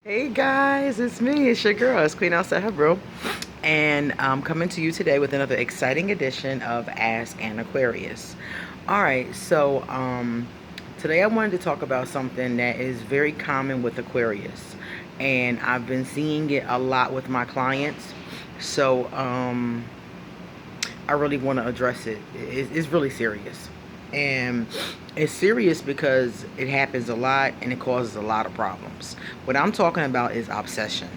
Hey guys, it's me. It's your girl. It's Queen Outside Bro, and I'm coming to you today with another exciting edition of Ask An Aquarius. All right, so today I wanted to talk about something that is very common with Aquarius, and I've been seeing it a lot with my clients. So I really want to address it. It's really serious. And it's serious because it happens a lot and it causes a lot of problems. What I'm talking about is obsession.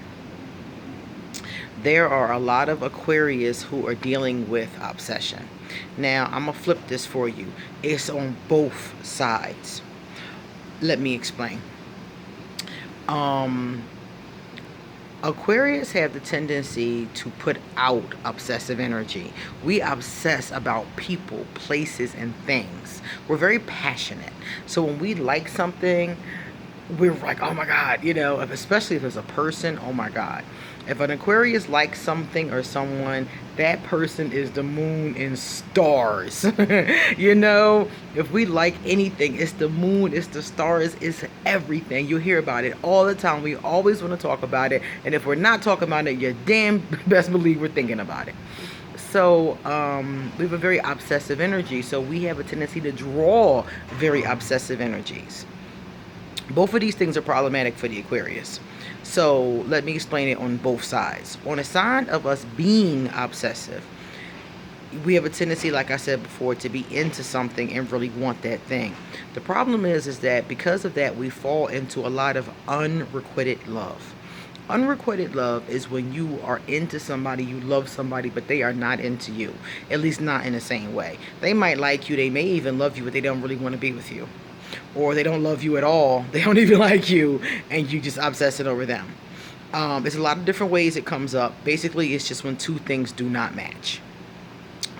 There are a lot of Aquarius who are dealing with obsession. Now, I'm going to flip this for you. It's on both sides. Let me explain. Aquarius have the tendency to put out obsessive energy. We obsess about people, places, and things. We're very passionate. So when we like something, we're like, oh my God, especially if it's a person, oh my God. If an Aquarius likes something or someone, that person is the moon in stars. If we like anything, it's the moon, it's the stars, it's everything. You hear about it all the time. We always want to talk about it. And if we're not talking about it, you damn best believe we're thinking about it. So we have a very obsessive energy. So we have a tendency to draw very obsessive energies. Both of these things are problematic for the Aquarius. So let me explain it on both sides. On the side of us being obsessive, we have a tendency, like I said before, to be into something and really want that thing. The problem is that because of that, we fall into a lot of unrequited love. Unrequited love is when you are into somebody, you love somebody, but they are not into you. At least not in the same way. They might like you, they may even love you, but they don't really want to be with you. Or they don't love you at all. They don't even like you, and you just obsessing over them. There's a lot of different ways it comes up. Basically, it's just when two things do not match.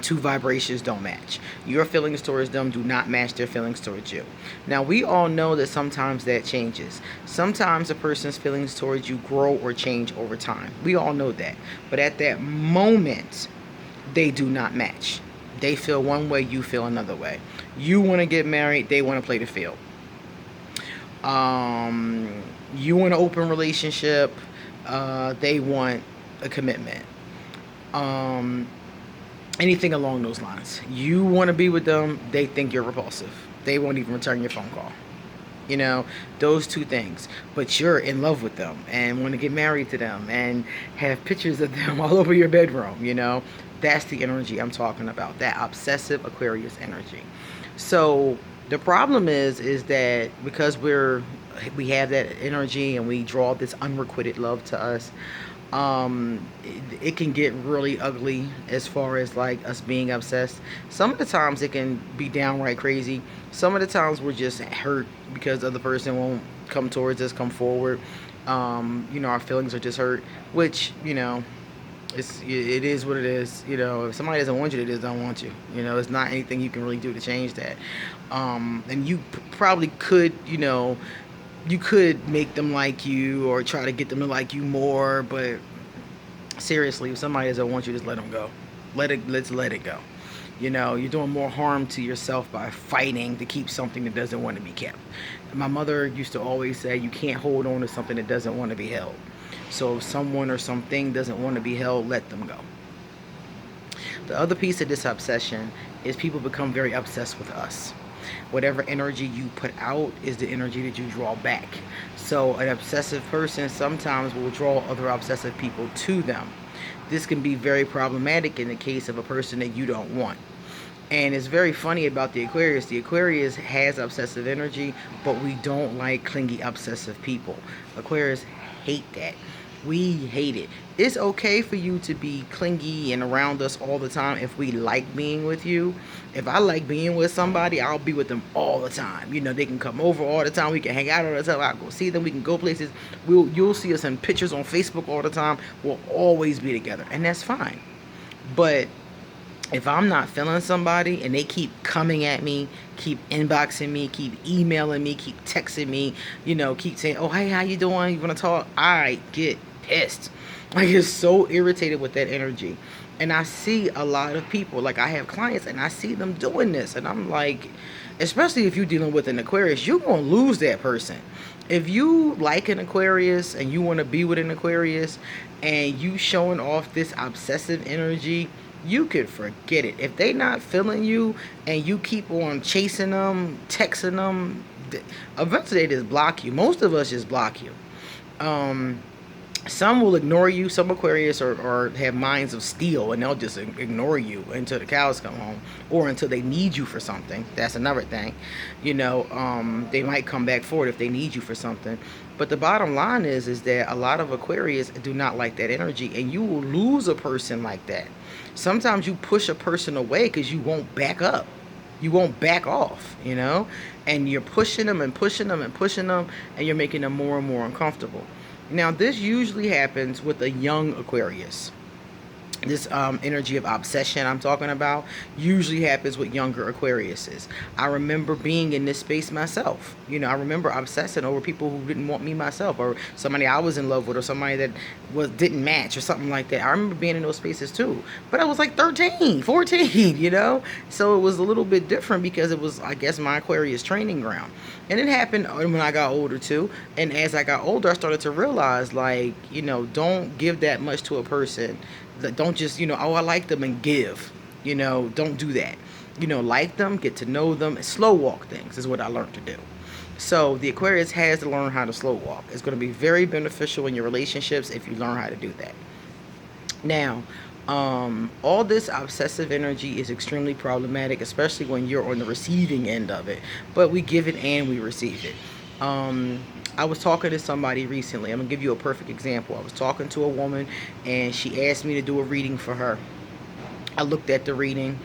Two vibrations don't match. Your feelings towards them do not match their feelings towards you. Now, we all know that sometimes that changes. Sometimes a person's feelings towards you grow or change over time. We all know that. But at that moment, they do not match. They feel one way, you feel another way. You want to get married, they want to play the field. You want an open relationship, they want a commitment. Anything along those lines. You want to be with them, they think you're repulsive. They won't even return your phone call. Those two things. But you're in love with them and want to get married to them and have pictures of them all over your bedroom. That's the energy I'm talking about, that obsessive Aquarius energy. So the problem is that because we have that energy and we draw this unrequited love to us, it can get really ugly as far as like us being obsessed. Some of the times it can be downright crazy. Some of the times we're just hurt because the other person won't come towards us, come forward. Our feelings are just hurt, which, it is what it is. If somebody doesn't want you, they just don't want you. It's not anything you can really do to change that. And you probably could, you could make them like you or try to get them to like you more, but seriously, if somebody doesn't want you, just let them go. Let's let it go. You're doing more harm to yourself by fighting to keep something that doesn't want to be kept. My mother used to always say, you can't hold on to something that doesn't want to be held. So if someone or something doesn't want to be held, let them go. The other piece of this obsession is people become very obsessed with us. Whatever energy you put out is the energy that you draw back. So an obsessive person sometimes will draw other obsessive people to them. This can be very problematic in the case of a person that you don't want. And it's very funny about the Aquarius. The Aquarius has obsessive energy, but we don't like clingy, obsessive people. Aquarius hate that. We hate it. It's okay for you to be clingy and around us all the time if we like being with you. If I like being with somebody, I'll be with them all the time. They can come over all the time. We can hang out all the time. I'll go see them. We can go places. You'll see us in pictures on Facebook all the time. We'll always be together, and that's fine. But if I'm not feeling somebody and they keep coming at me, keep inboxing me, keep emailing me, keep texting me, keep saying, oh, hey, how you doing? You want to talk? I get pissed. I get so irritated with that energy. And I see a lot of people, like I have clients and I see them doing this. And I'm like, especially if you're dealing with an Aquarius, you're going to lose that person. If you like an Aquarius and you want to be with an Aquarius and you showing off this obsessive energy, you could forget it. If they not feeling you and you keep on chasing them, texting them, eventually they just block you. Most of us just block you. Um, some will ignore you. Some Aquarius are have minds of steel, and they'll just ignore you until the cows come home, or until they need you for something. That's another thing. They might come back forward if they need you for something. But the bottom line is that a lot of Aquarius do not like that energy, and you will lose a person like that. Sometimes you push a person away because you won't back up. You won't back off, and you're pushing them and pushing them and pushing them, and you're making them more and more uncomfortable. Now, this usually happens with a young Aquarius. This energy of obsession I'm talking about usually happens with younger Aquariuses. I remember being in this space myself. I remember obsessing over people who didn't want me myself, or somebody I was in love with, or somebody that didn't match, or something like that. I remember being in those spaces too. But I was like 13, 14, So it was a little bit different because it was, I guess, my Aquarius training ground. And it happened when I got older too. And as I got older, I started to realize, like, don't give that much to a person. Don't just, oh, I like them and give. Don't do that. Like them, get to know them, and slow walk things is what I learned to do. So the Aquarius has to learn how to slow walk. It's going to be very beneficial in your relationships if you learn how to do that. Now, all this obsessive energy is extremely problematic, especially when you're on the receiving end of it. But we give it and we receive it. I was talking to somebody recently. I'm going to give you a perfect example. I was talking to a woman, and she asked me to do a reading for her. I looked at the reading,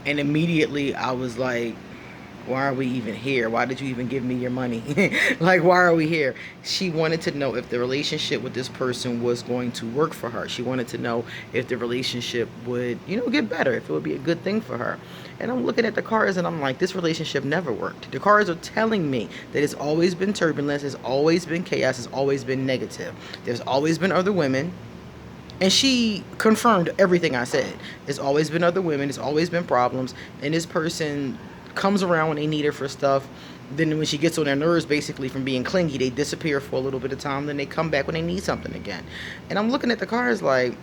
and immediately I was like, why are we even here? Why did you even give me your money? Like, why are we here? She wanted to know if the relationship with this person was going to work for her. She wanted to know if the relationship would, get better, if it would be a good thing for her. And I'm looking at the cards and I'm like, this relationship never worked. The cards are telling me that it's always been turbulence, it's always been chaos, it's always been negative. There's always been other women. And she confirmed everything I said. There's always been other women, there's always been problems. And this person comes around when they need her for stuff. Then when she gets on their nerves, basically, from being clingy, they disappear for a little bit of time. Then they come back when they need something again. And I'm looking at the cards like,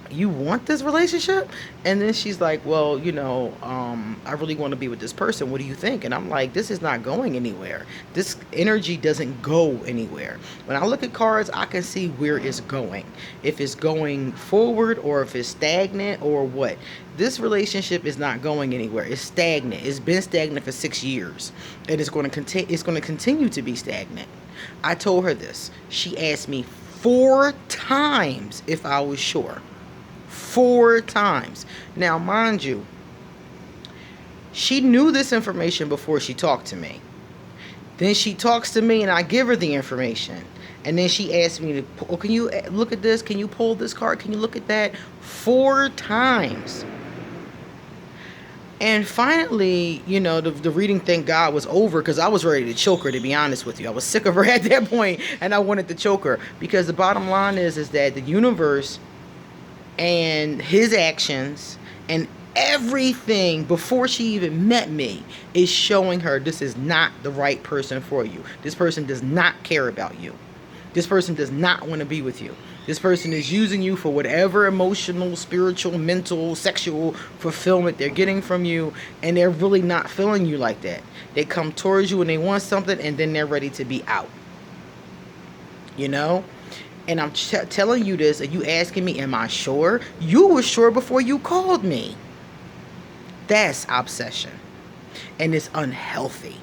you want this relationship? And then she's like, well, I really want to be with this person. What do you think? And I'm like, this is not going anywhere. This energy doesn't go anywhere. When I look at cards, I can see where it's going. If it's going forward, or if it's stagnant, or what. This relationship is not going anywhere. It's stagnant. It's been stagnant for 6 years. And it's going to continue to be stagnant. I told her this. She asked me 4 times if I was sure. 4 times. Now, mind you, she knew this information before she talked to me. Then she talks to me and I give her the information. And then she asked me to, oh, can you look at this? Can you pull this card? Can you look at that? 4 times. And finally, the reading, thank God, was over, because I was ready to choke her, to be honest with you. I was sick of her at that point, and I wanted to choke her. Because the bottom line is that the universe and his actions and everything before she even met me is showing her this is not the right person for you. This person does not care about you. This person does not want to be with you. This person is using you for whatever emotional, spiritual, mental, sexual fulfillment they're getting from you, and they're really not feeling you like that. They come towards you and they want something, and then they're ready to be out. And I'm telling you this, and you asking me, am I sure? You were sure before you called me. That's obsession. And it's unhealthy.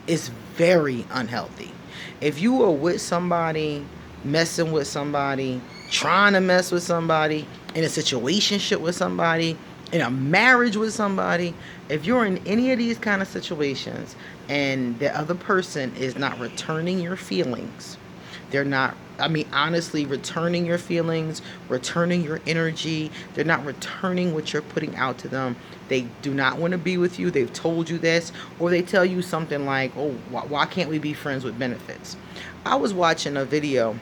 It's very unhealthy. If you are with somebody, messing with somebody, trying to mess with somebody, in a situationship with somebody, in a marriage with somebody, if you're in any of these kind of situations and the other person is not returning your feelings, they're not, honestly, returning your feelings, returning your energy. They're not returning what you're putting out to them. They do not want to be with you. They've told you this. Or they tell you something like, oh, why can't we be friends with benefits? I was watching a video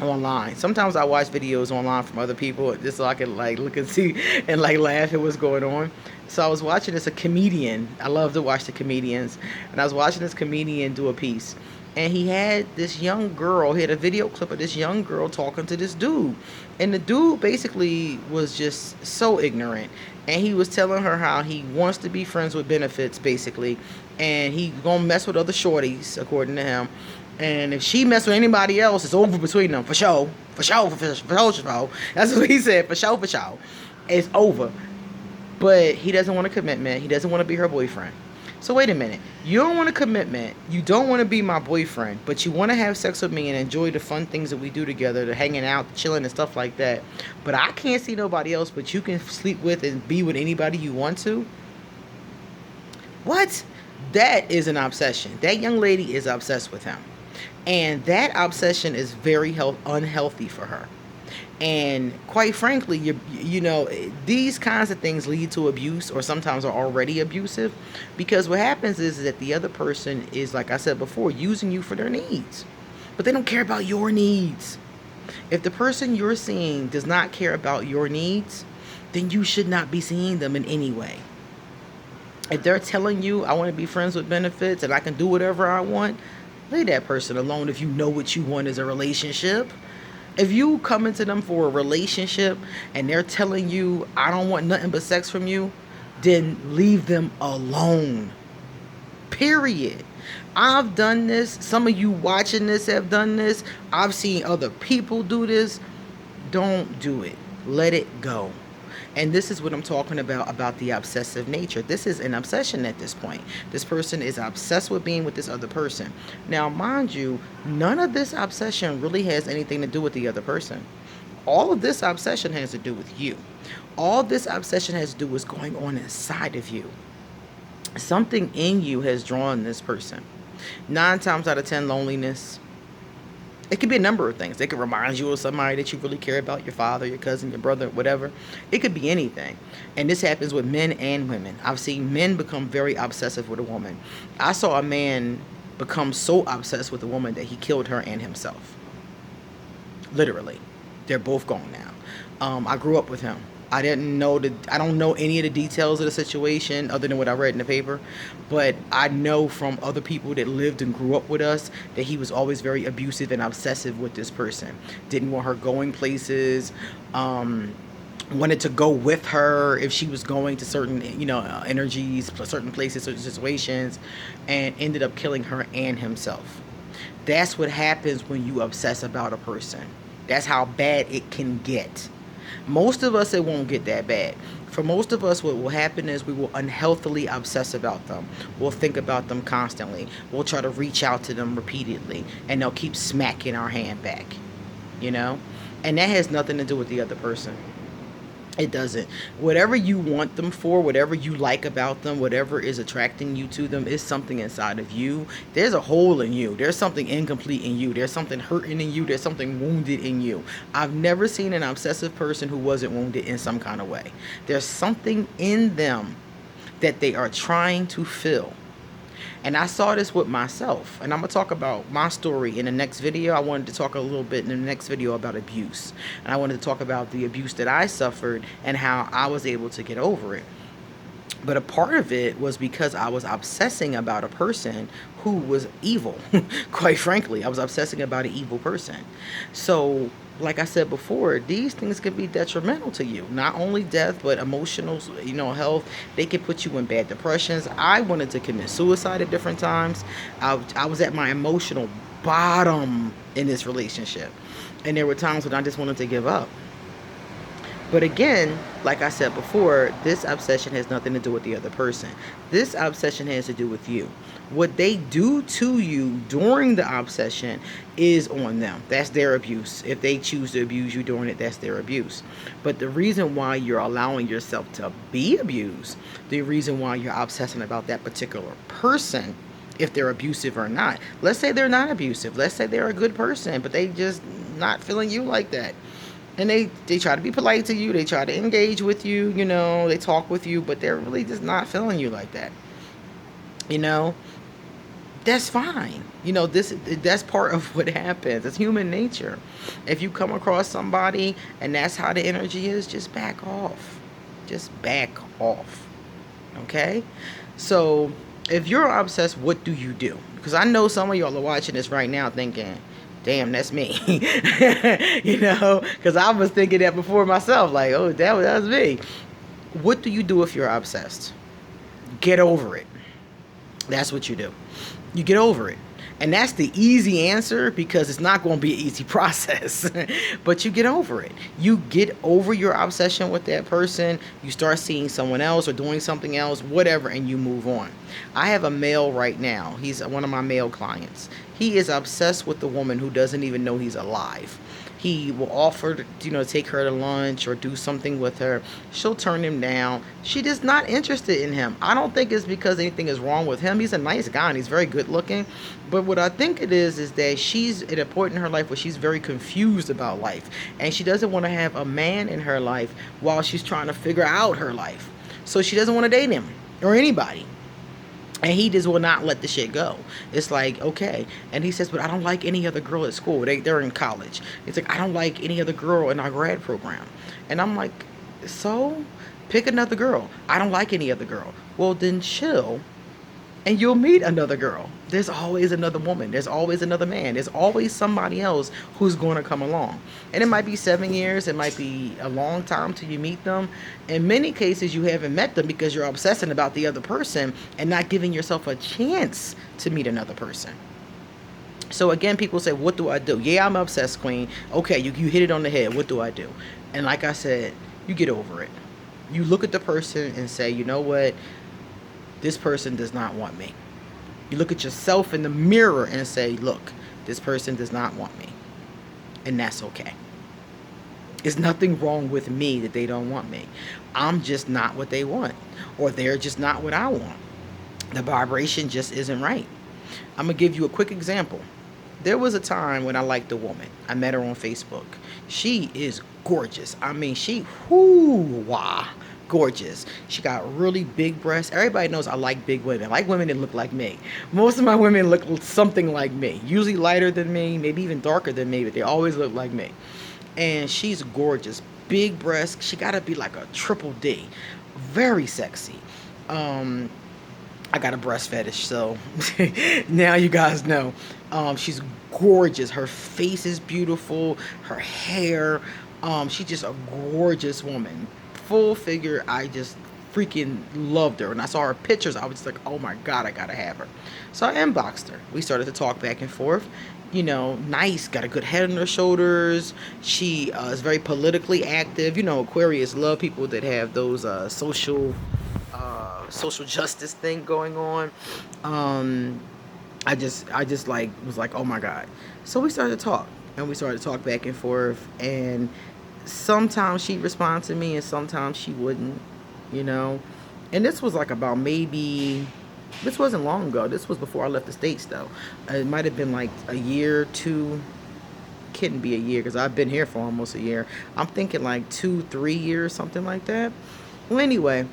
online. Sometimes I watch videos online from other people just so I can like look and see and like laugh at what's going on. So I was watching this a comedian. I love to watch the comedians, and I was watching this comedian do a piece. And he had this young girl. He had a video clip of this young girl talking to this dude, and the dude basically was just so ignorant. And he was telling her how he wants to be friends with benefits, basically, and he gonna mess with other shorties, according to him. And if she mess with anybody else, it's over between them. For sure. For sure. For sure. For sure. That's what he said. For sure. For sure. It's over. But he doesn't want a commitment. He doesn't want to be her boyfriend. So wait a minute. You don't want a commitment. You don't want to be my boyfriend. But you want to have sex with me and enjoy the fun things that we do together. The hanging out, the chilling and stuff like that. But I can't see nobody else. But you can sleep with and be with anybody you want to. What? That is an obsession. That young lady is obsessed with him. And that obsession is very unhealthy for her. And quite frankly, you know, these kinds of things lead to abuse, or sometimes are already abusive, because what happens is that the other person is, like I said before, using you for their needs. But they don't care about your needs. If the person you're seeing does not care about your needs, then you should not be seeing them in any way. If they're telling you, I want to be friends with benefits and I can do whatever I want, leave that person alone if you know what you want is a relationship. If you come into them for a relationship and they're telling you, I don't want nothing but sex from you, then leave them alone. Period. I've done this. Some of you watching this have done this. I've seen other people do this. Don't do it. Let it go. And this is what I'm talking about the obsessive nature. This is an obsession at this point. This person is obsessed with being with this other person. Now, mind you, none of this obsession really has anything to do with the other person. All of this obsession has to do with you. All this obsession has to do with what's going on inside of you. Something in you has drawn this person. 9 times out of 10, loneliness. It could be a number of things. It could remind you of somebody that you really care about, your father, your cousin, your brother, whatever. It could be anything. And this happens with men and women. I've seen men become very obsessive with a woman. I saw a man become so obsessed with a woman that he killed her and himself. Literally. They're both gone now. I grew up with him. I don't know any of the details of the situation other than what I read in the paper, but I know from other people that lived and grew up with us that he was always very abusive and obsessive with this person. Didn't want her going places, wanted to go with her if she was going to certain, energies, certain places, certain situations, and ended up killing her and himself. That's what happens when you obsess about a person. That's how bad it can get. Most of us, it won't get that bad. For most of us, what will happen is we will unhealthily obsess about them. We'll think about them constantly. We'll try to reach out to them repeatedly, and they'll keep smacking our hand back, And that has nothing to do with the other person. It doesn't. Whatever you want them for, whatever you like about them, whatever is attracting you to them is something inside of you. There's a hole in you. There's something incomplete in you. There's something hurting in you. There's something wounded in you. I've never seen an obsessive person who wasn't wounded in some kind of way. There's something in them that they are trying to fill. And I saw this with myself. And I'm going to talk about my story in the next video. I wanted to talk a little bit in the next video about abuse. And I wanted to talk about the abuse that I suffered and how I was able to get over it. But a part of it was because I was obsessing about a person who was evil. Quite frankly, I was obsessing about an evil person. So, like I said before, these things can be detrimental to you. Not only death, but emotional, health. They can put you in bad depressions. I wanted to commit suicide at different times. I was at my emotional bottom in this relationship. And there were times when I just wanted to give up. But again, like I said before, this obsession has nothing to do with the other person. This obsession has to do with you. What they do to you during the obsession is on them. That's their abuse. If they choose to abuse you during it, that's their abuse. But the reason why you're allowing yourself to be abused, the reason why you're obsessing about that particular person, if they're abusive or not. Let's say they're not abusive. Let's say they're a good person, but they just not feeling you like that. And they try to be polite to you. They try to engage with you, they talk with you, but they're really just not feeling you like that. that's fine. That's part of what happens. It's human nature. If you come across somebody and that's how the energy is, just back off. Just back off. Okay? So, if you're obsessed, what do you do? Because I know some of y'all are watching this right now thinking, damn, that's me. Because I was thinking that before myself, like, oh, that was me. What do you do if you're obsessed? Get over it. That's what you do. You get over it. And that's the easy answer, because it's not going to be an easy process. But you get over it. You get over your obsession with that person. You start seeing someone else or doing something else, whatever, and you move on. I have a male right now. He's one of my male clients. He is obsessed with the woman who doesn't even know he's alive. He will offer to, take her to lunch or do something with her. She'll turn him down. She is not interested in him. I don't think it's because anything is wrong with him. He's a nice guy and he's very good looking. But what I think it is that she's at a point in her life where she's very confused about life. And she doesn't want to have a man in her life while she's trying to figure out her life. So she doesn't want to date him or anybody. And he just will not let the shit go. It's like, okay. And he says, but I don't like any other girl at school. They're in college. It's like, I don't like any other girl in our grad program. And I'm like, so? Pick another girl. I don't like any other girl. Well, then chill. And you'll meet another girl. There's always another woman. There's always another man. There's always somebody else who's going to come along. And it might be 7 years. It might be a long time till you meet them. In many cases, you haven't met them because you're obsessing about the other person and not giving yourself a chance to meet another person. So again, people say, what do I do? Yeah, I'm obsessed, queen. Okay, you hit it on the head. What do I do? And like I said, you get over it. You look at the person and say, you know what? This person does not want me. You look at yourself in the mirror and say, look, this person does not want me. And that's okay. There's nothing wrong with me that they don't want me. I'm just not what they want. Or they're just not what I want. The vibration just isn't right. I'm going to give you a quick example. There was a time when I liked a woman. I met her on Facebook. She is gorgeous. I mean, whoo-wah. Gorgeous. She got really big breasts. Everybody knows I like big women. I like women that look like me. Most of my women look something like me. Usually lighter than me, maybe even darker than me, but they always look like me. And she's gorgeous. Big breasts. She got to be like a triple D. Very sexy. I got a breast fetish, so now you guys know. She's gorgeous. Her face is beautiful. Her hair. She's just a gorgeous woman. Full figure. I just freaking loved her. When I saw her pictures, I was like, oh my God, I gotta have her. So I inboxed her. We started to talk back and forth. Nice, got a good head on her shoulders. She is very politically active. Aquarius love people that have those social justice thing going on. I just like was like, oh my God. So we started to talk, and we started to talk back and forth, and sometimes she'd respond to me and sometimes she wouldn't, and this was like about this wasn't long ago. This was before I left the States though. It might have been like a year, two. Couldn't be a year because I've been here for almost a year. I'm thinking like 2-3 years, something like that. Well, anyway,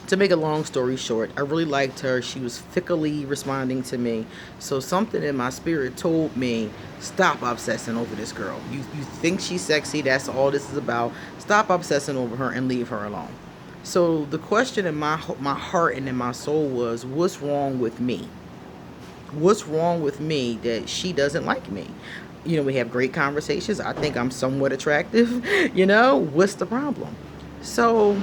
to make a long story short, I really liked her. She was fickly responding to me. So something in my spirit told me, stop obsessing over this girl. You think she's sexy. That's all this is about. Stop obsessing over her and leave her alone. So the question in my heart and in my soul was, what's wrong with me? What's wrong with me that she doesn't like me? We have great conversations. I think I'm somewhat attractive. What's the problem? So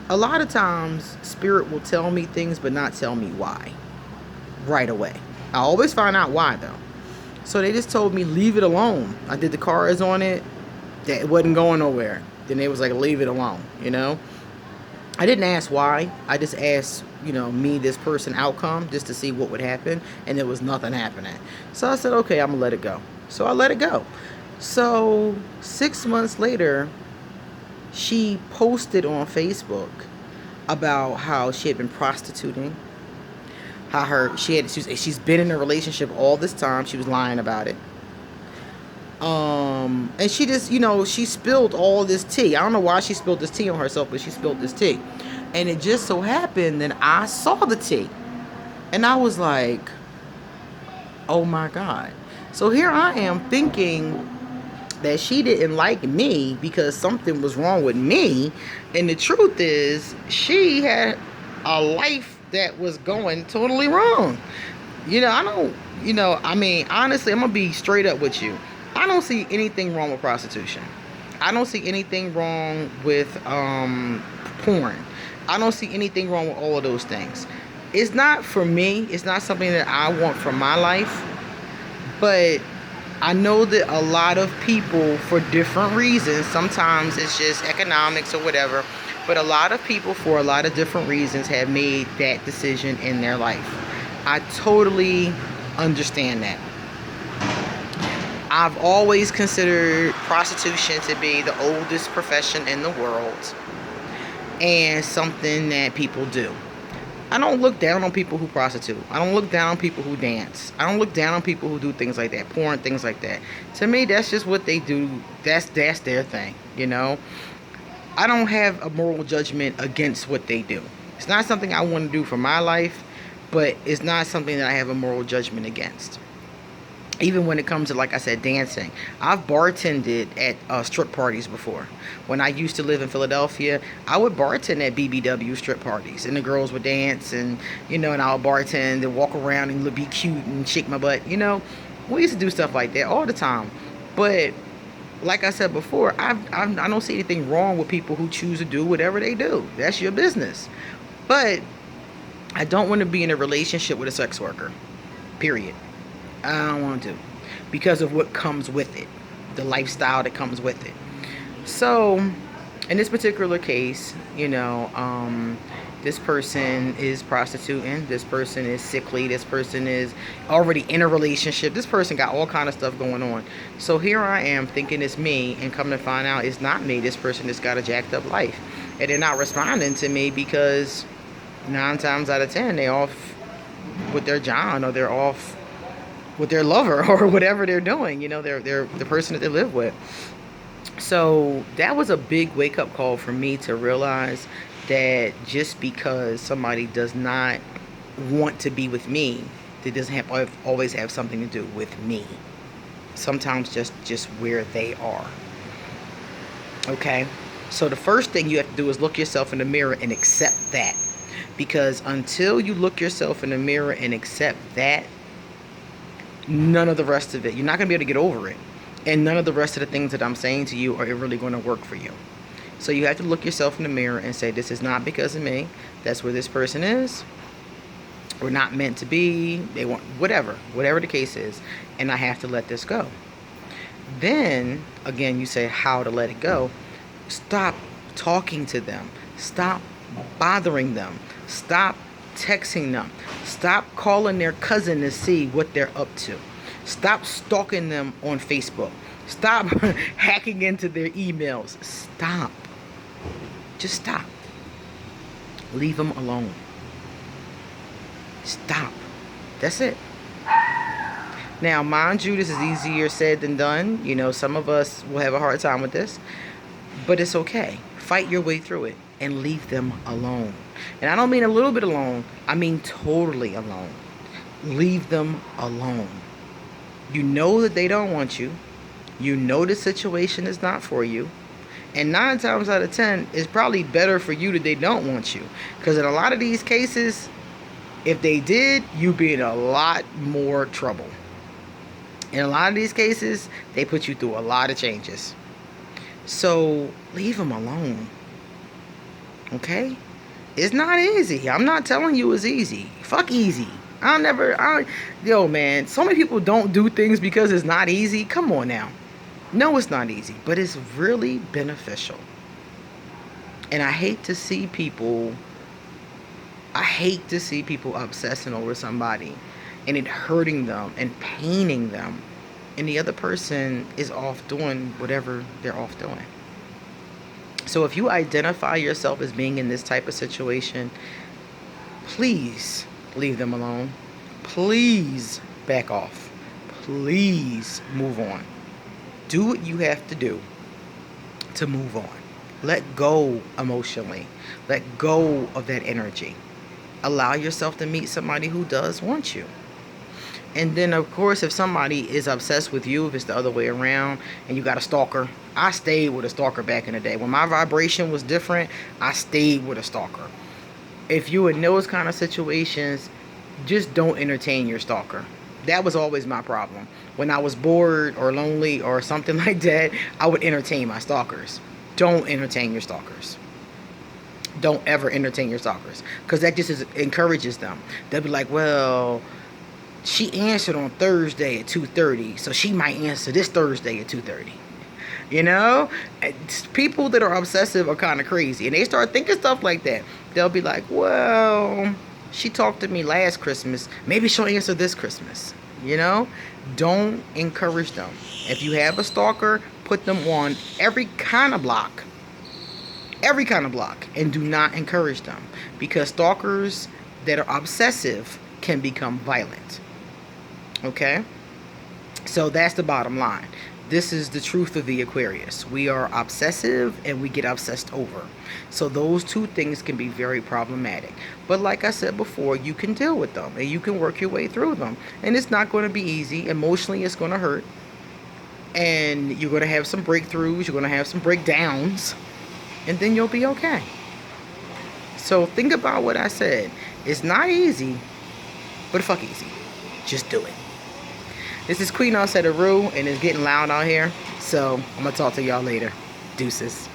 a lot of times spirit will tell me things but not tell me why right away. I always find out why though. So they just told me leave it alone. I did the cards on it. That it wasn't going nowhere. Then they was like, leave it alone. I didn't ask why. I just asked, me, this person, outcome, just to see what would happen. And there was nothing happening. So I said, okay, I'm going to let it go. So I let it go. So 6 months later, she posted on Facebook about how she had been prostituting. How she's been in a relationship all this time. She was lying about it. And she just, she spilled all this tea. I don't know why she spilled this tea on herself, but she spilled this tea. And it just so happened that I saw the tea. And I was like, Oh my God. So here I am thinking that she didn't like me because something was wrong with me. And the truth is, she had a life that was going totally wrong. I don't, I mean, honestly, I'm going to be straight up with you. I don't see anything wrong with prostitution. I don't see anything wrong with porn. I don't see anything wrong with all of those things. It's not for me. It's not something that I want for my life. But I know that a lot of people, for different reasons, sometimes it's just economics or whatever, but a lot of people, for a lot of different reasons, have made that decision in their life. I totally understand that. I've always considered prostitution to be the oldest profession in the world and something that people do. I don't look down on people who prostitute. I don't look down on people who dance. I don't look down on people who do things like that, porn, things like that. To me, that's just what they do. That's their thing, I don't have a moral judgment against what they do. It's not something I want to do for my life, but it's not something that I have a moral judgment against. Even when it comes to, like I said, dancing. I've bartended at strip parties before. When I used to live in Philadelphia, I would bartend at BBW strip parties. And the girls would dance and I would bartend and walk around and be cute and shake my butt. We used to do stuff like that all the time. But like I said before, I don't see anything wrong with people who choose to do whatever they do. That's your business. But I don't want to be in a relationship with a sex worker. Period. I don't want to, because of what comes with it, the lifestyle that comes with it. So in this particular case, this person is prostituting, this person is sickly, this person is already in a relationship, this person got all kind of stuff going on. So here I am thinking it's me, and come to find out it's not me. This person just got a jacked up life, and they're not responding to me because 9 times out of 10 they off with their John, or they're off with their lover, or whatever they're doing. They're the person that they live with. So that was a big wake-up call for me to realize that just because somebody does not want to be with me, that doesn't always have something to do with me. Sometimes just where they are. Okay? So the first thing you have to do is look yourself in the mirror and accept that. Because until you look yourself in the mirror and accept that, none of the rest of it, you're not going to be able to get over it. And none of the rest of the things that I'm saying to you are really going to work for you. So you have to look yourself in the mirror and say, this is not because of me. That's where this person is. We're not meant to be. They want whatever the case is. And I have to let this go. Then, again, you say how to let it go. Stop talking to them. Stop bothering them. Stop texting them. Stop calling their cousin to see what they're up to. Stop stalking them on Facebook. Stop hacking into their emails. Stop. Just stop. Leave them alone. Stop. That's it. Now, mind you, this is easier said than done. Some of us will have a hard time with this, but it's okay. Fight your way through it and leave them alone. And I don't mean a little bit alone. I mean totally alone. Leave them alone. You know that they don't want you. You know the situation is not for you. And 9 times out of 10, it's probably better for you that they don't want you. Because in a lot of these cases, if they did, you'd be in a lot more trouble. In a lot of these cases, they put you through a lot of changes. So leave them alone. Okay? It's not easy. I'm not telling you it's easy. Fuck easy. Yo, man, so many people don't do things because it's not easy. Come on now. No, it's not easy, but it's really beneficial. And I hate to see people obsessing over somebody and it hurting them and paining them, and the other person is off doing whatever they're off doing. So if you identify yourself as being in this type of situation, please leave them alone. Please back off. Please move on. Do what you have to do to move on. Let go emotionally. Let go of that energy. Allow yourself to meet somebody who does want you. And then, of course, if somebody is obsessed with you, if it's the other way around, and you got a stalker, I stayed with a stalker back in the day. When my vibration was different, I stayed with a stalker. If you in those kind of situations, just don't entertain your stalker. That was always my problem. When I was bored or lonely or something like that, I would entertain my stalkers. Don't entertain your stalkers. Don't ever entertain your stalkers, because that just encourages them. They'll be like, well, she answered on Thursday at 2:30, so she might answer this Thursday at 2:30. You know, people that are obsessive are kind of crazy, and they start thinking stuff like that. They'll be like, well, she talked to me last Christmas, maybe she'll answer this Christmas. You know, don't encourage them. If you have a stalker, put them on every kind of block, and do not encourage them, because stalkers that are obsessive can become violent. Okay, so that's the bottom line. This is the truth of the Aquarius. We are obsessive and we get obsessed over. So those two things can be very problematic. But like I said before, you can deal with them and you can work your way through them. And it's not going to be easy. Emotionally, it's going to hurt. And you're going to have some breakthroughs. You're going to have some breakdowns. And then you'll be okay. So think about what I said. It's not easy, but fuck easy. Just do it. This is Queen Osetta Rue, and it's getting loud out here. So I'm going to talk to y'all later. Deuces.